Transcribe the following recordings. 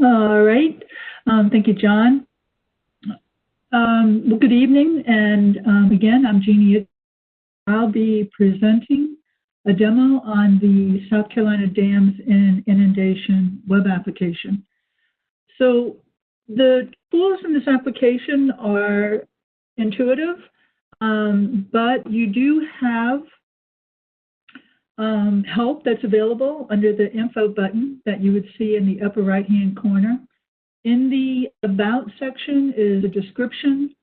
All right. Thank you, John. Well, good evening. And again, I'm Jeannie. I'll be presenting a demo on the South Carolina Dams and Inundation web application. So the tools in this application are intuitive, but you do have help that's available under the info button that you would see in the upper right-hand corner. In the About section is a description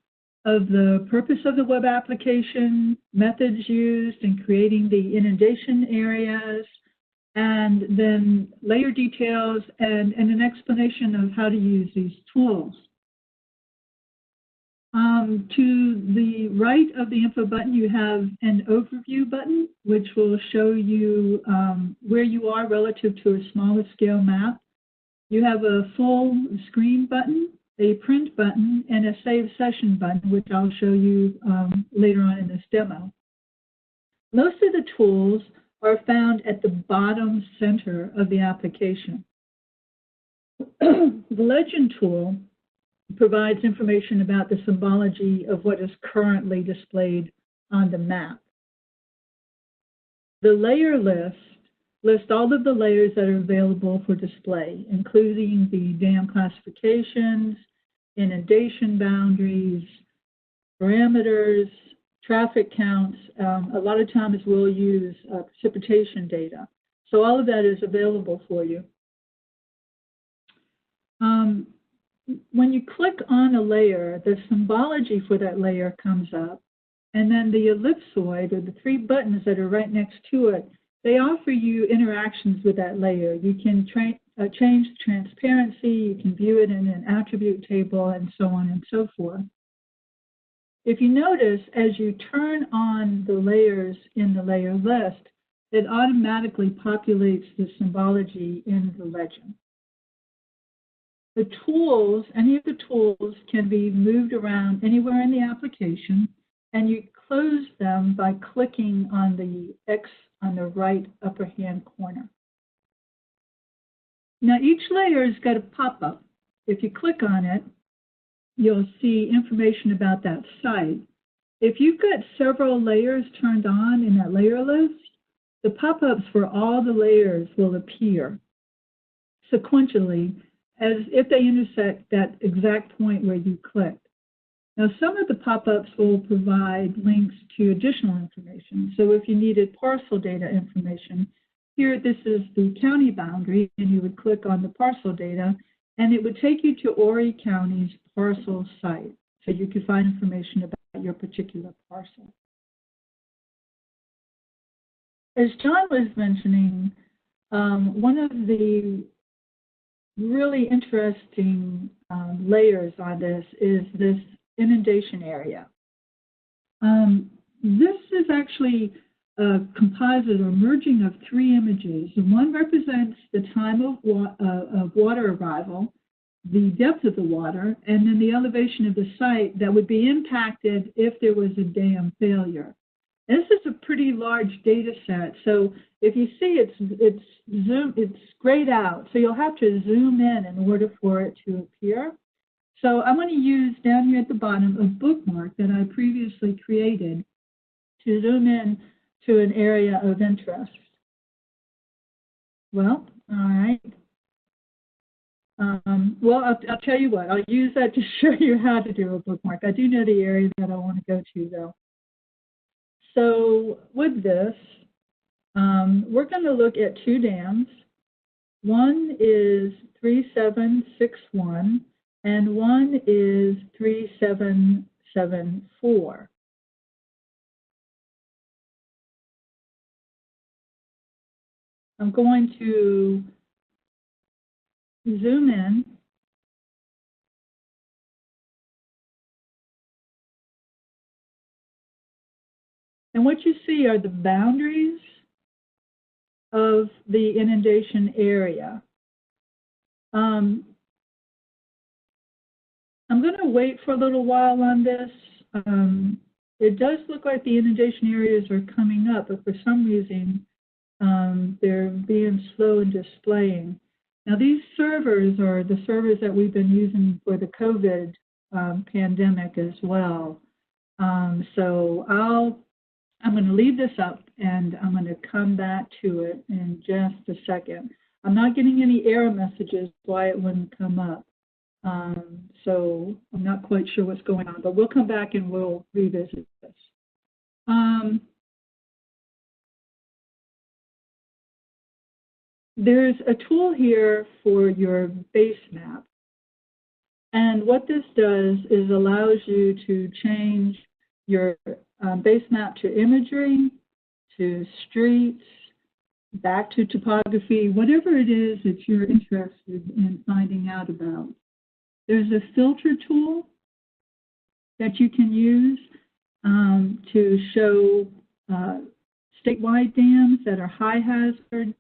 of the purpose of the web application, methods used in creating the inundation areas, and then layer details and an explanation of how to use these tools. To the right of the info button, you have an overview button, which will show you where you are relative to a smaller scale map. You have a full screen button, a print button, and a save session button, which I'll show you later on in this demo. Most of the tools are found at the bottom center of the application. The Legend tool provides information about the symbology of what is currently displayed on the map. The layer list lists all of the layers that are available for display, including the dam classifications, inundation boundaries, parameters, traffic counts. A lot of times we'll use precipitation data. So all of that is available for you. When you click on a layer, the symbology for that layer comes up, and then the ellipsoid, or the three buttons that are right next to it, they offer you interactions with that layer. You can change the transparency, you can view it in an attribute table, and so on and so forth. If you notice, as you turn on the layers in the layer list, it automatically populates the symbology in the legend. The tools, any of the tools can be moved around anywhere in the application, and you close them by clicking on the X on the right upper hand corner. Now each layer has got a pop-up. If you click on it, you'll see information about that site. If you've got several layers turned on in that layer list, the pop-ups for all the layers will appear sequentially as if they intersect that exact point where you clicked. Now, some of the pop-ups will provide links to additional information. So if you needed parcel data information, here this is the county boundary, and you would click on the parcel data, and it would take you to Horry County's parcel site, so you could find information about your particular parcel. As John was mentioning, one of the really interesting layers on this is this inundation area. This is actually a composite or merging of three images. One represents the time of water arrival, the depth of the water, and then the elevation of the site that would be impacted if there was a dam failure. This is a pretty large data set, so if you see it's grayed out, so you'll have to zoom in order for it to appear. So I'm going to use down here at the bottom a bookmark that I previously created to zoom in to an area of interest. Well, all right. Well, I'll tell you what, I'll use that to show you how to do a bookmark. I do know the area that I want to go to, though. So with this, we're going to look at two dams. One is 3761 and one is 3774. I'm going to zoom in. And what you see are the boundaries of the inundation area. I'm going to wait for a little while on this. It does look like the inundation areas are coming up, but for some reason, they're being slow in displaying. Now, these servers are the servers that we've been using for the COVID pandemic as well. So I'm going to leave this up, and I'm going to come back to it in just a second. I'm not getting any error messages why it wouldn't come up. So I'm not quite sure what's going on, but we'll come back and we'll revisit this. There's a tool here for your base map. And what this does is allows you to change your base map to imagery, to streets, back to topography, whatever it is that you're interested in finding out about. There's a filter tool that you can use to show statewide dams that are high hazard,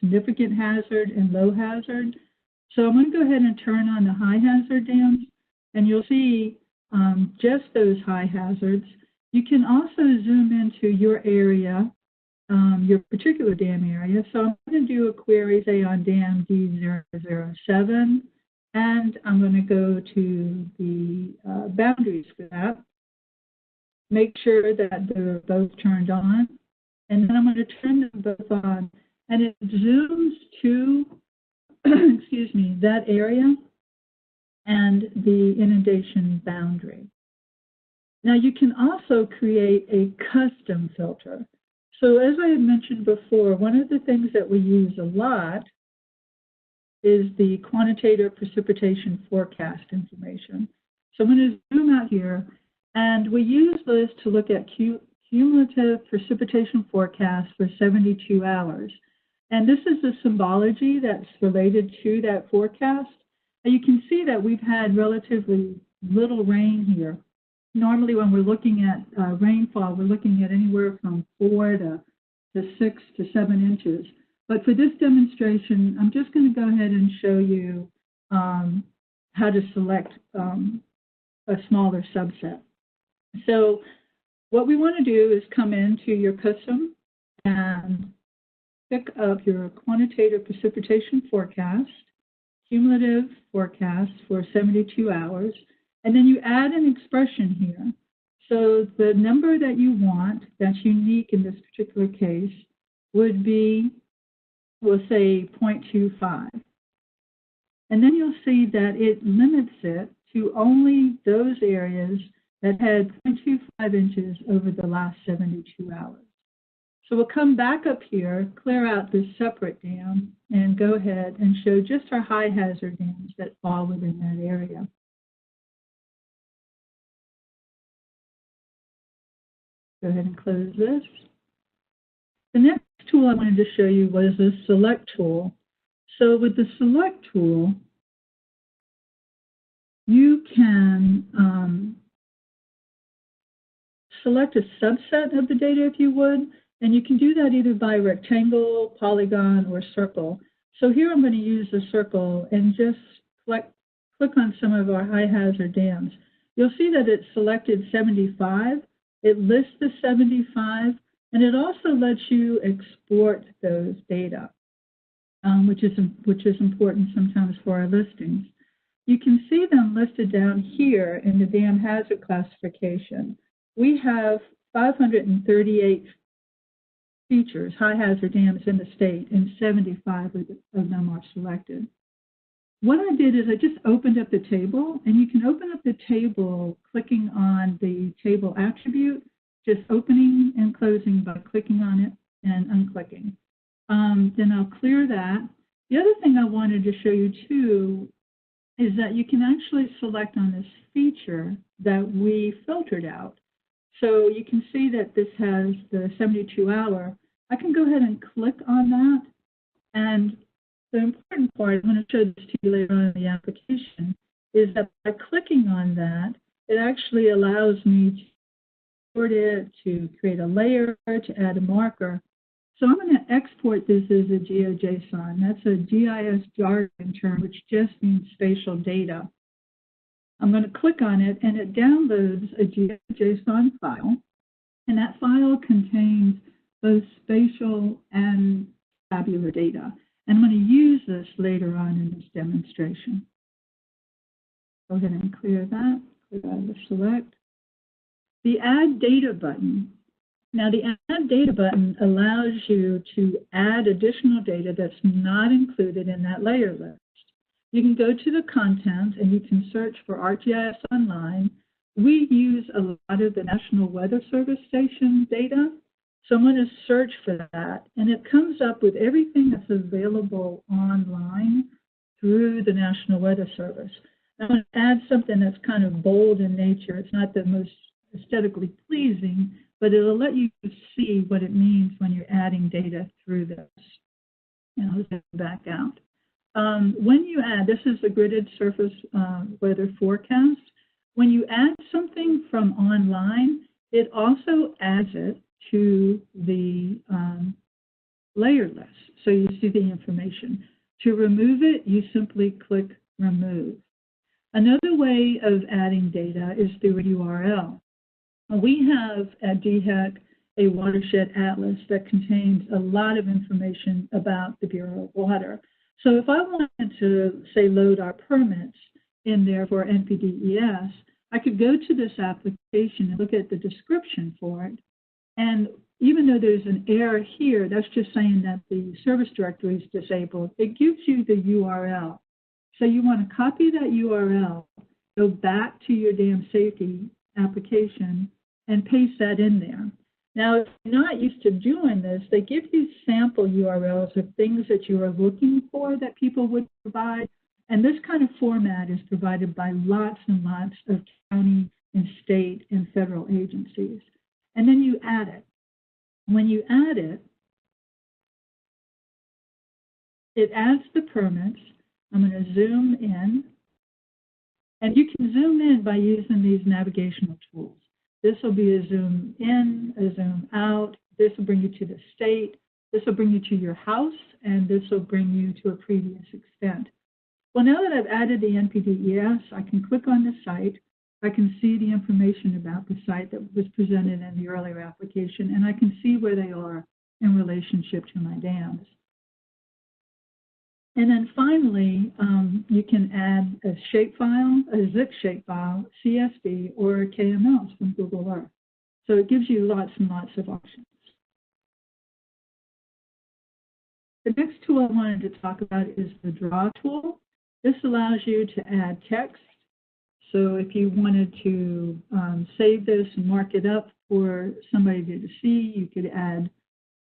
significant hazard, and low hazard. So I'm going to go ahead and turn on the high hazard dams, and you'll see just those high hazards. You can also zoom into your area, your particular dam area. So I'm going to do a query, say, on dam D007, and I'm going to go to the boundaries for that. Make sure that they're both turned on, and then I'm going to turn them both on, and it zooms to excuse me, that area and the inundation boundary. Now you can also create a custom filter. So as I had mentioned before, one of the things that we use a lot is the quantitative precipitation forecast information. So I'm going to zoom out here, and we use this to look at cumulative precipitation forecast for 72 hours. And this is the symbology that's related to that forecast. And you can see that we've had relatively little rain here. Normally when we're looking at rainfall, we're looking at anywhere from 4 to 6 to 7 inches. But for this demonstration, I'm just going to go ahead and show you how to select a smaller subset. So what we want to do is come into your custom and pick up your quantitative precipitation forecast, cumulative forecast for 72 hours, and then you add an expression here. So the number that you want that's unique in this particular case would be, we'll say 0.25. And then you'll see that it limits it to only those areas that had 0.25 inches over the last 72 hours. So we'll come back up here, clear out this separate dam, and go ahead and show just our high hazard dams that fall within that area. Go ahead and close this. The next tool I wanted to show you was the select tool. So with the select tool, you can select a subset of the data if you would. And you can do that either by rectangle, polygon, or circle. So here I'm going to use the circle and just click on some of our high hazard dams. You'll see that it's selected 75. It lists the 75, and it also lets you export those data, which is important sometimes for our listings. You can see them listed down here in the dam hazard classification. We have 538 features, high hazard dams in the state, and 75 of them are selected. What I did is I just opened up the table, and you can open up the table clicking on the table attribute, just opening and closing by clicking on it and unclicking. Then I'll clear that. The other thing I wanted to show you too is that you can actually select on this feature that we filtered out. So you can see that this has the 72-hour. I can go ahead and click on that. And the important part, I'm going to show this to you later on in the application, is that by clicking on that, it actually allows me to sort it, to create a layer, to add a marker. So I'm going to export this as a GeoJSON. That's a GIS jargon term, which just means spatial data. I'm going to click on it, and it downloads a GeoJSON file, and that file contains both spatial and tabular data. And I'm going to use this later on in this demonstration. Go ahead and clear that, clear out the select. The Add Data button. Now, the Add Data button allows you to add additional data that's not included in that layer list. You can go to the content and you can search for ArcGIS Online. We use a lot of the National Weather Service station data. So I'm going to search for that, and it comes up with everything that's available online through the National Weather Service. I'm going to add something that's kind of bold in nature. It's not the most aesthetically pleasing, but it'll let you see what it means when you're adding data through this. And I'll just back out. When you add, this is the gridded surface weather forecast. When you add something from online, it also adds it to the layer list, so you see the information. To remove it, you simply click Remove. Another way of adding data is through a URL. We have at DHEC a watershed atlas that contains a lot of information about the Bureau of Water. So if I wanted to, say, load our permits in there for NPDES, I could go to this application and look at the description for it. And even though there's an error here, that's just saying that the service directory is disabled. It gives you the URL. So you want to copy that URL, go back to your dam safety application, and paste that in there. Now, if you're not used to doing this, they give you sample URLs of things that you are looking for that people would provide. And this kind of format is provided by lots and lots of county and state and federal agencies. And then you add it. When you add it, it adds the permits. I'm going to zoom in. And you can zoom in by using these navigational tools. This will be a zoom in, a zoom out. This will bring you to the state. This will bring you to your house. And this will bring you to a previous extent. Well, now that I've added the NPDES, I can click on the site. I can see the information about the site that was presented in the earlier application, and I can see where they are in relationship to my dams. And then finally, you can add a shapefile, a zip shapefile, CSV, or KMLs from Google Earth. So it gives you lots and lots of options. The next tool I wanted to talk about is the Draw tool. This allows you to add text. So if you wanted to save this and mark it up for somebody to see, you could add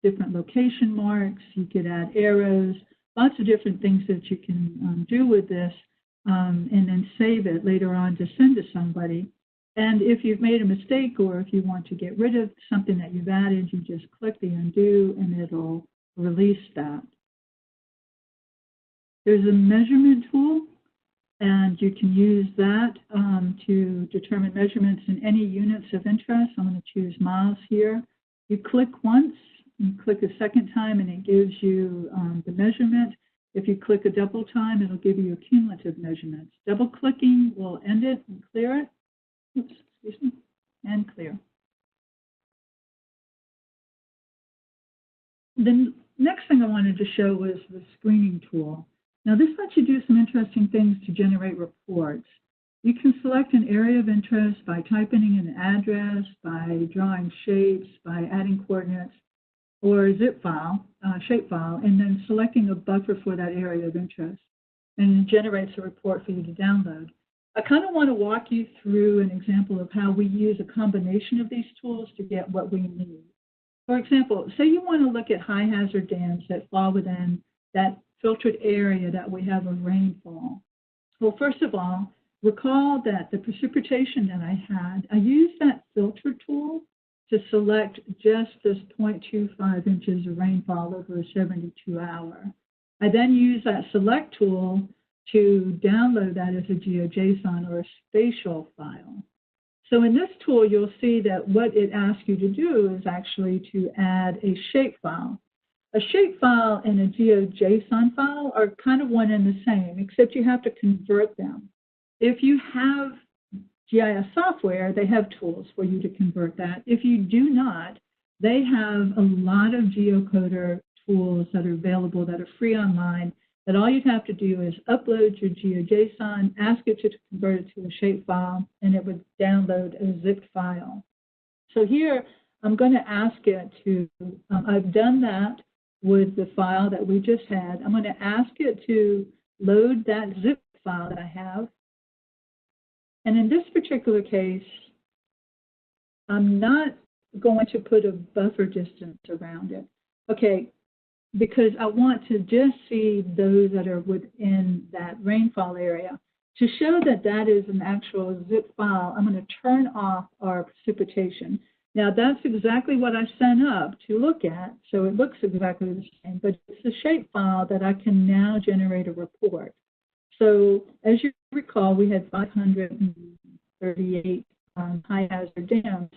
different location marks, you could add arrows, lots of different things that you can do with this, and then save it later on to send to somebody. And if you've made a mistake or if you want to get rid of something that you've added, you just click the undo and it'll release that. There's a measurement tool, and you can use that to determine measurements in any units of interest. I'm going to choose miles here. You click once, you click a second time, and it gives you the measurement. If you click a double time, it'll give you a cumulative measurement. Double clicking will end it and clear it. Oops, excuse me, and clear. The next thing I wanted to show was the screening tool. Now, this lets you do some interesting things to generate reports. You can select an area of interest by typing in an address, by drawing shapes, by adding coordinates, or a zip file, shapefile, and then selecting a buffer for that area of interest. And it generates a report for you to download. I kind of want to walk you through an example of how we use a combination of these tools to get what we need. For example, say you want to look at high hazard dams that fall within that filtered area that we have of rainfall. Well, first of all, recall that the precipitation that I had, I used that filter tool to select just this 0.25 inches of rainfall over a 72-hour. I then used that select tool to download that as a GeoJSON or a spatial file. So in this tool, you'll see that what it asks you to do is actually to add a shapefile. A shapefile and a GeoJSON file are kind of one and the same, except you have to convert them. If you have GIS software, they have tools for you to convert that. If you do not, they have a lot of geocoder tools that are available that are free online, that all you'd have to do is upload your GeoJSON, ask it to convert it to a shapefile, and it would download a zipped file. So here, I'm going to ask it to, I've done that with the file that we just had. I'm going to ask it to load that zip file that I have. And in this particular case, I'm not going to put a buffer distance around it. Okay, because I want to just see those that are within that rainfall area. To show that that is an actual zip file, I'm going to turn off our precipitation. Now, that's exactly what I sent up to look at, so it looks exactly the same, but it's a shapefile that I can now generate a report. So, as you recall, we had 538 high hazard dams.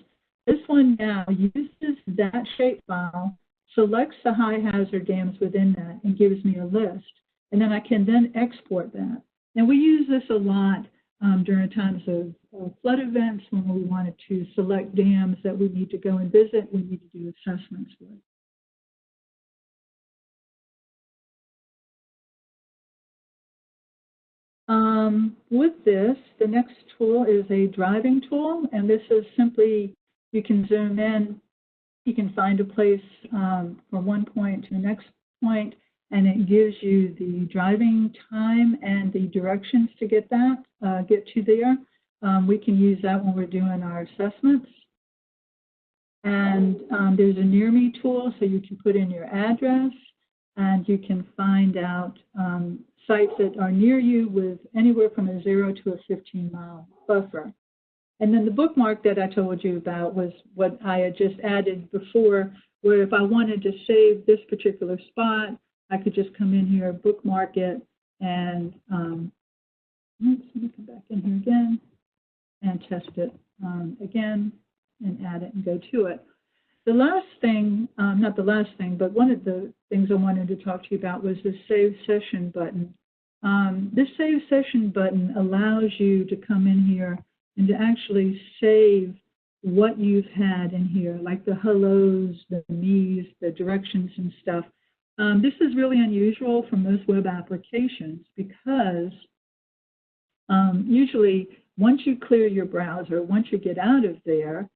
This one now uses that shapefile, selects the high hazard dams within that, and gives me a list. And then I can then export that. And we use this a lot during times of flood events when we wanted to select dams that we need to go and visit, we need to do assessments with. With this, the next tool is a driving tool, and this is simply, you can zoom in, you can find a place from one point to the next point, and it gives you the driving time and the directions to get that, get to there. We can use that when we're doing our assessments. And there's a near me tool, so you can put in your address, and you can find out sites that are near you with anywhere from a 0 to a 15-mile buffer. And then the bookmark that I told you about was what I had just added before, where if I wanted to save this particular spot, I could just come in here, bookmark it, and let me come back in here again and test it again and add it and go to it. The last thing, not the last thing, but one of the things I wanted to talk to you about was the Save Session button. This Save Session button allows you to come in here and to actually save what you've had in here, like the hellos, the me's, the directions and stuff. This is really unusual for most web applications because usually once you clear your browser, once you get out of there,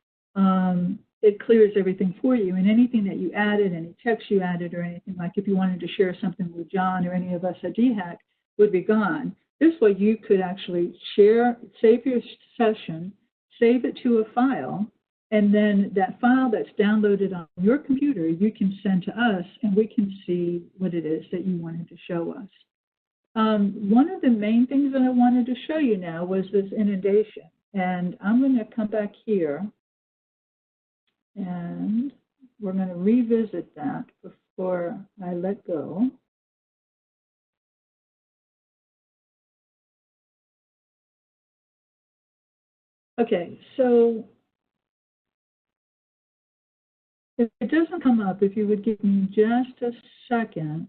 it clears everything for you, and anything that you added, any text you added or anything, like if you wanted to share something with John or any of us at DHAC, would be gone. This way you could actually share, save your session, save it to a file, and then that file that's downloaded on your computer, you can send to us, and we can see what it is that you wanted to show us. One of the main things that I wanted to show you now was this inundation, and I'm going to come back here, and we're going to revisit that before I let go. Okay, so if it doesn't come up, if you would give me just a second.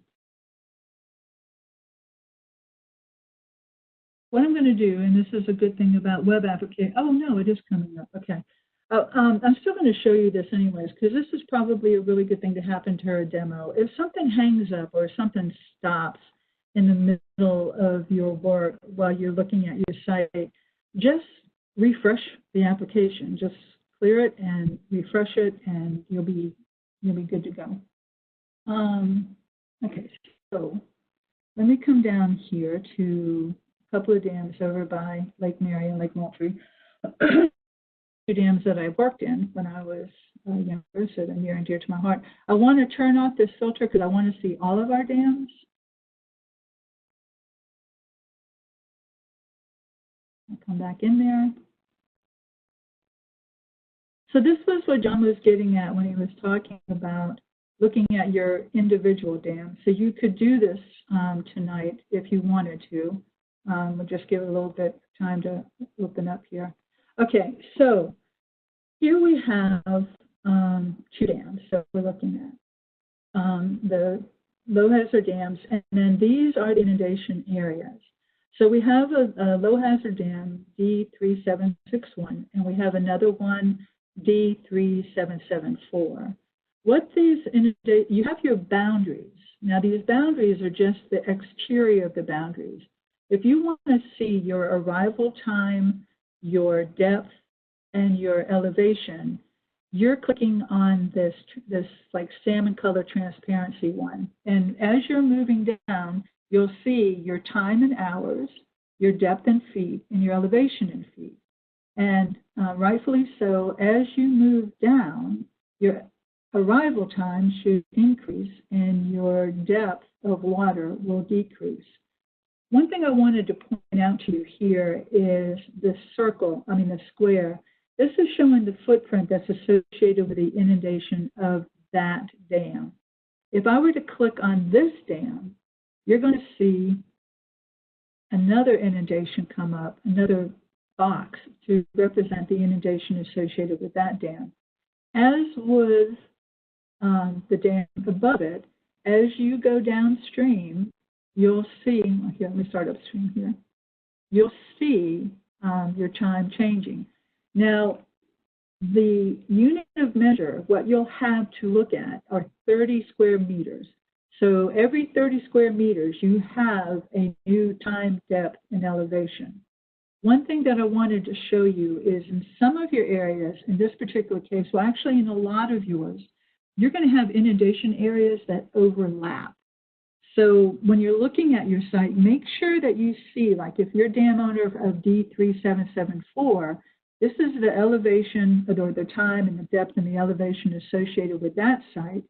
What I'm going to do, and this is a good thing about web application. Oh, no, it is coming up. Okay. I'm still going to show you this anyways, because this is probably a really good thing to happen to our demo. If something hangs up or something stops in the middle of your work while you're looking at your site, just refresh the application. Just clear it and refresh it, and you'll be good to go. Okay, so let me come down here to a couple of dams over by Lake Mary and Lake Moultrie. Two dams that I worked in when I was younger, so they're near and dear to my heart. I want to turn off this filter because I want to see all of our dams. I'll come back in there. So this was what John was getting at when he was talking about looking at your individual dams. So you could do this tonight if you wanted to. We'll just give it a little bit of time to open up here. Okay, so here we have two dams that we're looking at. The low hazard dams, and then these are the inundation areas. So we have a low hazard dam, D3761, and we have another one, D3774. What these you have your boundaries. Now these boundaries are just the exterior of the boundaries. If you want to see your arrival time, your depth, and your elevation, you're clicking on this like salmon color transparency one. And as you're moving down, you'll see your time in hours, your depth in feet, and your elevation in feet. And rightfully so, as you move down, your arrival time should increase and your depth of water will decrease. One thing I wanted to point out to you here is this circle, the square. This is showing the footprint that's associated with the inundation of that dam. If I were to click on this dam, you're going to see another inundation come up, another box to represent the inundation associated with that dam. As with the dam above it, as you go downstream, you'll see, here, let me start upstream here. You'll see your time changing. Now, the unit of measure, what you'll have to look at are 30 square meters. So every 30 square meters, you have a new time, depth, and elevation. One thing that I wanted to show you is in some of your areas, in this particular case, well, actually in a lot of yours, you're going to have inundation areas that overlap. So when you're looking at your site, make sure that you see, like if you're dam owner of D3774, this is the elevation or the time and the depth and the elevation associated with that site.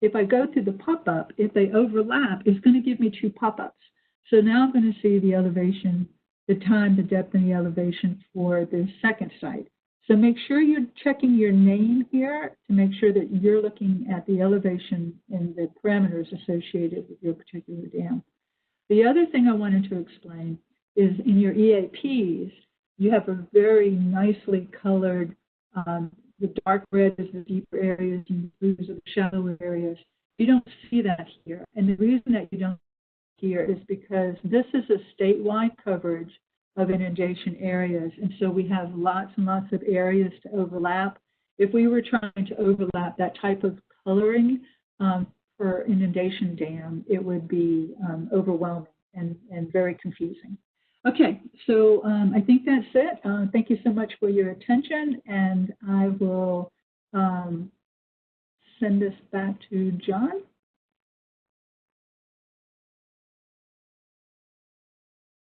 If I go to the pop-up, if they overlap, it's going to give me two pop-ups. So now I'm going to see the elevation, the time, the depth, and the elevation for the second site. So make sure you're checking your name here to make sure that you're looking at the elevation and the parameters associated with your particular dam. The other thing I wanted to explain is in your EAPs, you have a very nicely colored, the dark red is the deeper areas and the blues are the shallower areas. You don't see that here. And the reason that you don't see here is because this is a statewide coverage of inundation areas. And so we have lots and lots of areas to overlap. If we were trying to overlap that type of coloring for inundation dam, it would be overwhelming and very confusing. Okay, so I think that's it. Thank you so much for your attention, and I will send this back to John.